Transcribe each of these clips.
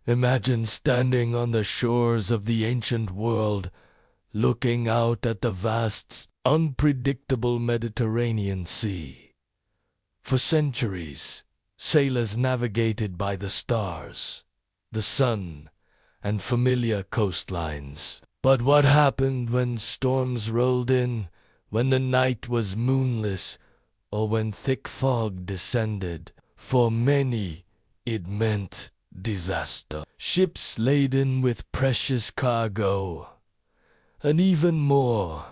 Imagine standing on the shores of the ancient world, looking out at the vast, unpredictable Mediterranean Sea. For centuries, sailors navigated by the stars, the sun, and familiar coastlines. But what happened when storms rolled in, when the night was moonless, or when thick fog descended? For many, it meant disaster. Ships laden with precious cargo, and even more,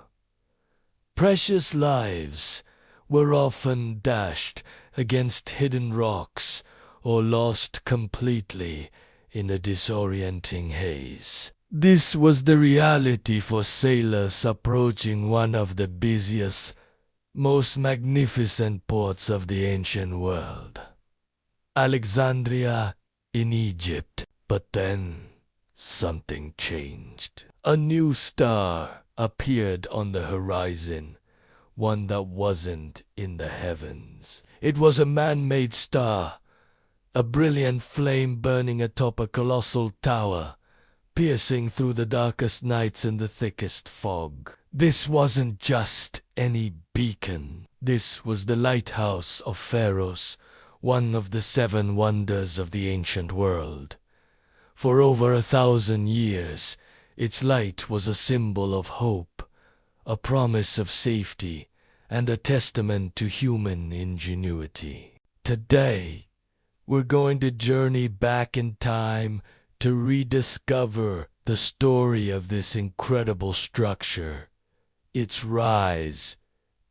precious lives, were often dashed against hidden rocks or lost completely in a disorienting haze. This was the reality for sailors approaching one of the busiest, most magnificent ports of the ancient world, Alexandria in Egypt. But then something changed. A new star appeared on the horizon, one that wasn't in the heavens. It was a man-made star, a brilliant flame burning atop a colossal tower, piercing through the darkest nights and the thickest fog. This wasn't just any beacon. This was the Lighthouse of Pharos, one of the 7 wonders of the ancient world. For over 1,000 years, its light was a symbol of hope, a promise of safety, and a testament to human ingenuity. Today, we're going to journey back in time to rediscover the story of this incredible structure, its rise,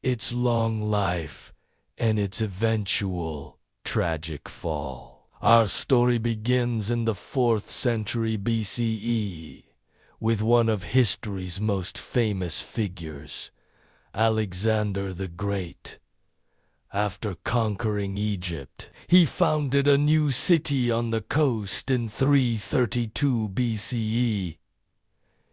its long life, and its eventual tragic fall. Our story begins in the 4th century BCE with one of history's most famous figures, Alexander the Great. After conquering Egypt, he founded a new city on the coast in 332 BCE.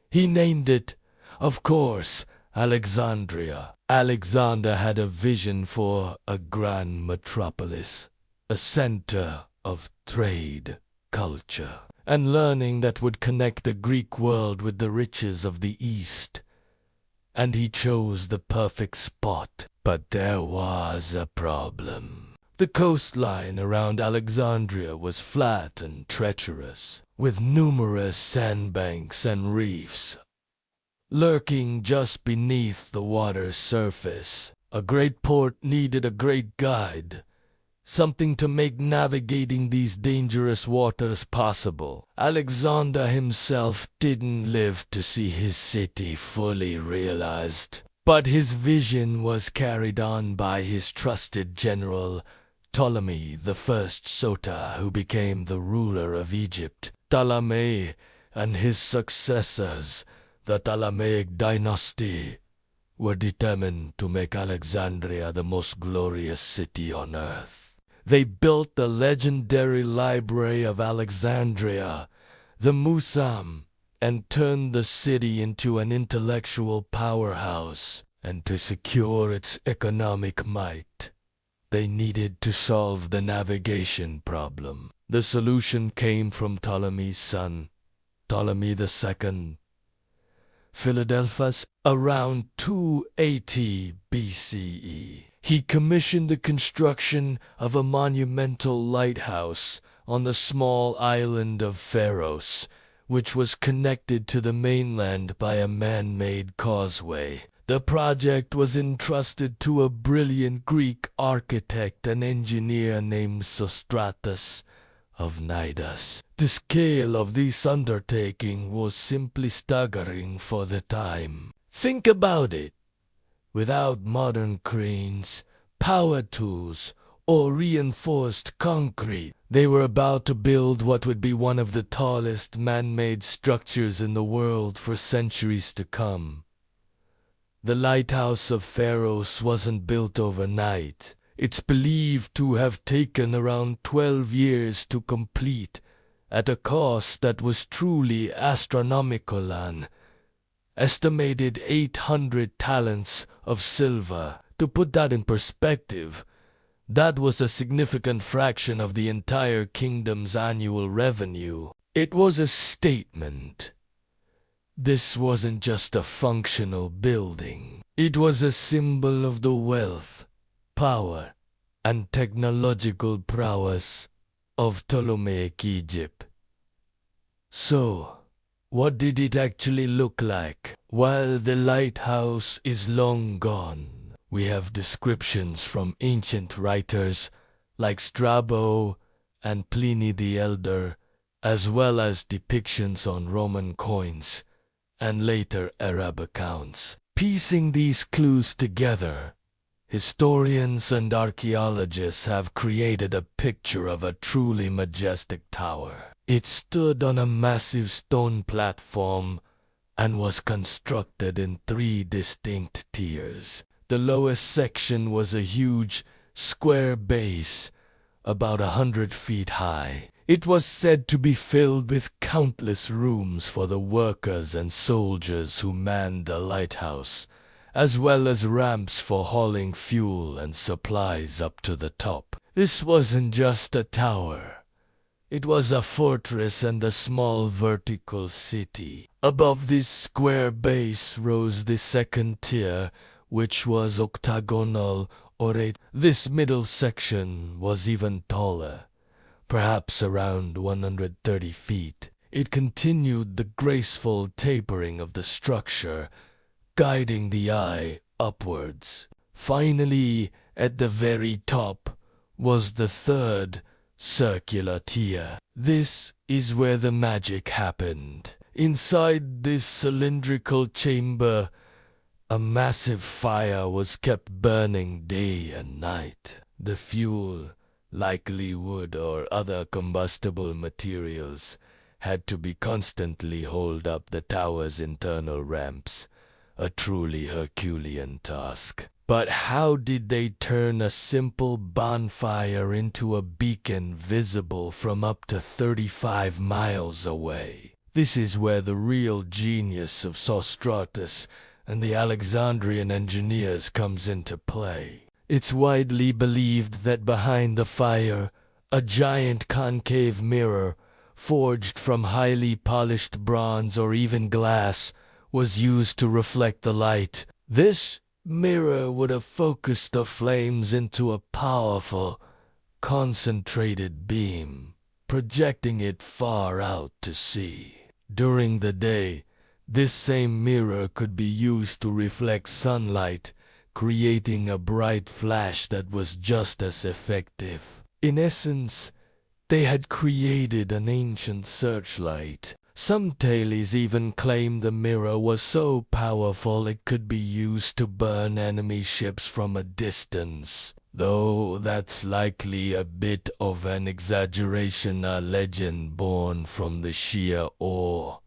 He named it, of course, Alexandria. Alexander had a vision for a grand metropolis, a center of trade, culture, and learning that would connect the Greek world with the riches of the East. And he chose the perfect spot. But there was a problem. The coastline around Alexandria was flat and treacherous, with numerous sandbanks and reefs lurking just beneath the water's surface. A great port needed a great guide, something to make navigating these dangerous waters possible. Alexander himself didn't live to see his city fully realized, but his vision was carried on by his trusted general, Ptolemy I Sota, who became the ruler of Egypt. Ptolemy and his successors, the Ptolemaic dynasty, were determined to make Alexandria the most glorious city on earth. They built the legendary Library of Alexandria, the Museum, and turned the city into an intellectual powerhouse. And to secure its economic might, they needed to solve the navigation problem. The solution came from Ptolemy's son, Ptolemy II, Philadelphus, around 280 BCE. He commissioned the construction of a monumental lighthouse on the small island of Pharos, which was connected to the mainland by a man-made causeway. The project was entrusted to a brilliant Greek architect and engineer named Sostratus of Cnidus. The scale of this undertaking was simply staggering for the time. Think about it. Without modern cranes, power tools, or reinforced concrete, they were about to build what would be one of the tallest man-made structures in the world for centuries to come. The Lighthouse of Pharos wasn't built overnight. It's believed to have taken around 12 years to complete, at a cost that was truly astronomical, an estimated 800 talents of silver. To put that in perspective, that was a significant fraction of the entire kingdom's annual revenue. It was a statement. This wasn't just a functional building. It was a symbol of the wealth, power, and technological prowess of Ptolemaic Egypt. So, what did it actually look like? While the lighthouse is long gone, we have descriptions from ancient writers like Strabo and Pliny the Elder, as well as depictions on Roman coins and later Arab accounts. Piecing these clues together, historians and archaeologists have created a picture of a truly majestic tower. It stood on a massive stone platform and was constructed in 3 distinct tiers. The lowest section was a huge, square base, about 100 feet high. It was said to be filled with countless rooms for the workers and soldiers who manned the lighthouse, as well as ramps for hauling fuel and supplies up to the top. This wasn't just a tower. It was a fortress and a small vertical city. Above this square base rose the second tier, which was octagonal or eight. This middle section was even taller, perhaps around 130 feet. It continued the graceful tapering of the structure, guiding the eye upwards. Finally, at the very top was the third, circular tier. This is where the magic happened. Inside this cylindrical chamber, a massive fire was kept burning day and night. The fuel, likely wood or other combustible materials, had to be constantly hauled up the tower's internal ramps, a truly Herculean task. But how did they turn a simple bonfire into a beacon visible from up to 35 miles away? This is where the real genius of Sostratus and the Alexandrian engineers comes into play. It's widely believed that behind the fire, a giant concave mirror, forged from highly polished bronze or even glass, was used to reflect the light. This mirror would have focused the flames into a powerful, concentrated beam, projecting it far out to sea. During the day, this same mirror could be used to reflect sunlight, creating a bright flash that was just as effective. In essence, they had created an ancient searchlight. Some tales even claim the mirror was so powerful it could be used to burn enemy ships from a distance, though that's likely a bit of an exaggeration, a legend born from the sheer awe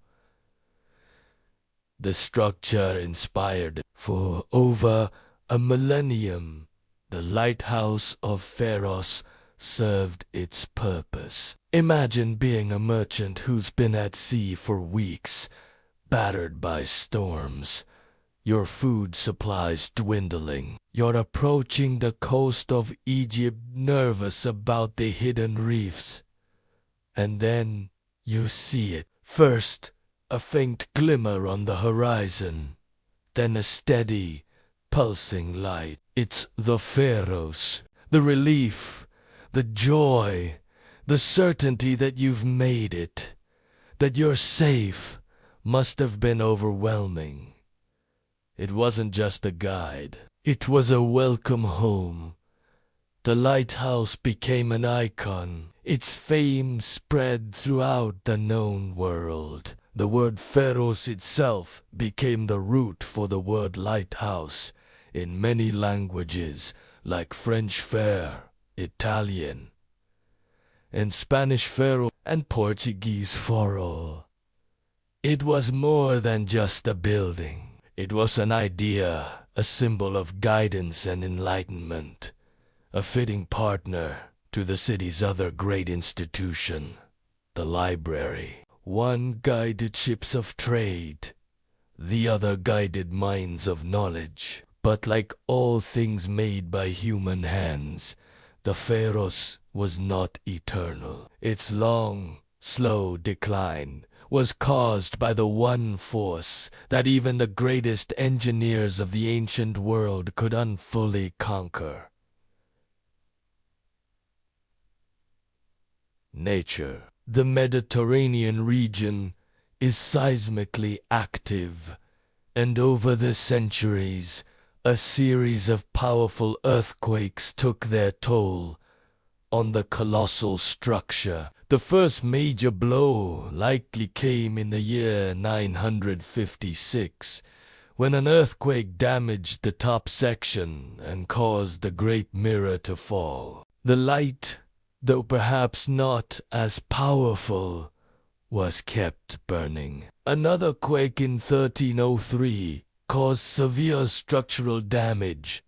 the structure inspired. For over a millennium, the Lighthouse of Pharos served its purpose. Imagine being a merchant who's been at sea for weeks, battered by storms, your food supplies dwindling. You're approaching the coast of Egypt, nervous about the hidden reefs. And then you see it. First, a faint glimmer on the horizon, then a steady, pulsing light. It's the Pharos. The relief, the joy, the certainty that you've made it, that you're safe, must have been overwhelming. It wasn't just a guide. It was a welcome home. The lighthouse became an icon. Its fame spread throughout the known world. The word Pharos itself became the root for the word lighthouse in many languages like French phare, Italian, and Spanish faro, and Portuguese faro. It was more than just a building. It was an idea, a symbol of guidance and enlightenment, a fitting partner to the city's other great institution, the library. One guided ships of trade, the other guided minds of knowledge. But like all things made by human hands, the Pharos was not eternal. Its long, slow decline was caused by the one force that even the greatest engineers of the ancient world could unfully conquer: nature. The Mediterranean region is seismically active, and over the centuries, a series of powerful earthquakes took their toll on the colossal structure. The first major blow likely came in the year 956, when an earthquake damaged the top section and caused the Great Mirror to fall. The light, though perhaps not as powerful, was kept burning. Another quake in 1303 caused severe structural damage,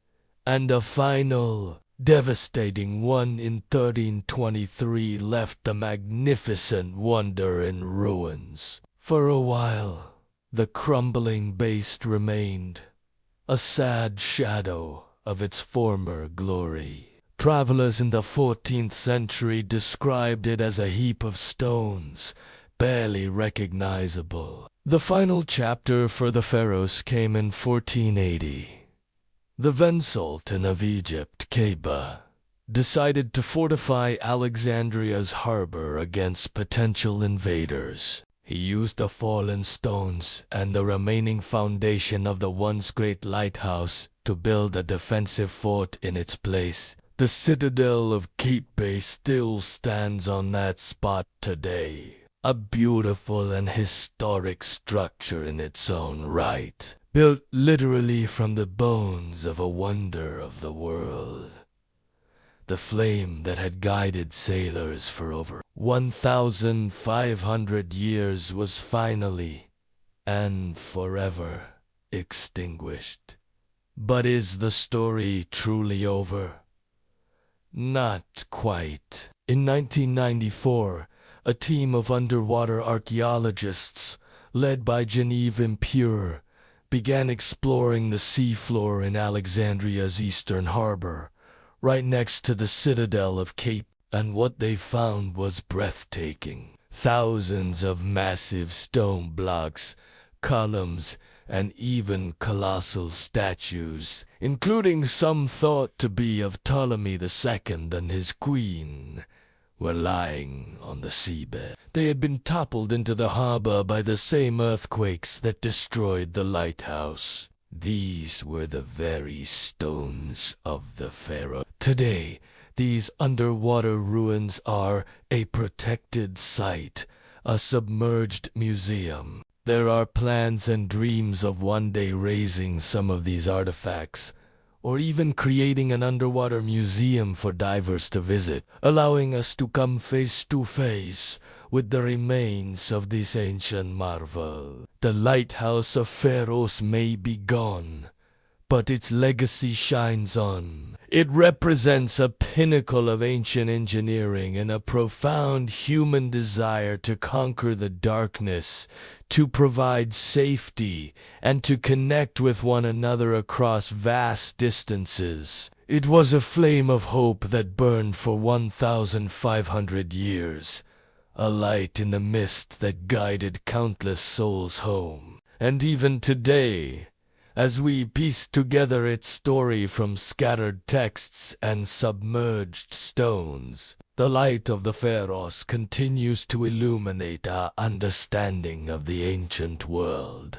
and a final, devastating one in 1323 left the magnificent wonder in ruins. For a while, the crumbling base remained, a sad shadow of its former glory. Travelers in the 14th century described it as a heap of stones, barely recognizable. The final chapter for the Pharos came in 1480. The then Sultan of Egypt, Keba, decided to fortify Alexandria's harbor against potential invaders. He used the fallen stones and the remaining foundation of the once great lighthouse to build a defensive fort in its place. The citadel of Keba still stands on that spot today, a beautiful and historic structure in its own right, built literally from the bones of a wonder of the world. The flame that had guided sailors for over 1,500 years was finally and forever extinguished. But is the story truly over? Not quite. In 1994, a team of underwater archaeologists, led by Genevieve Impure, began exploring the seafloor in Alexandria's eastern harbor, right next to the citadel of Cape, and what they found was breathtaking. Thousands of massive stone blocks, columns, and even colossal statues, including some thought to be of Ptolemy II and his queen, were lying on the seabed. They had been toppled into the harbor by the same earthquakes that destroyed the lighthouse. These were the very stones of the Pharaoh. Today, these underwater ruins are a protected site, a submerged museum. There are plans and dreams of one day raising some of these artifacts, or even creating an underwater museum for divers to visit, allowing us to come face to face with the remains of this ancient marvel. The Lighthouse of Pharos may be gone, but its legacy shines on. It represents a pinnacle of ancient engineering and a profound human desire to conquer the darkness, to provide safety, and to connect with one another across vast distances. It was a flame of hope that burned for 1,500 years, a light in the mist that guided countless souls home. And even today, as we piece together its story from scattered texts and submerged stones, the light of the Pharos continues to illuminate our understanding of the ancient world.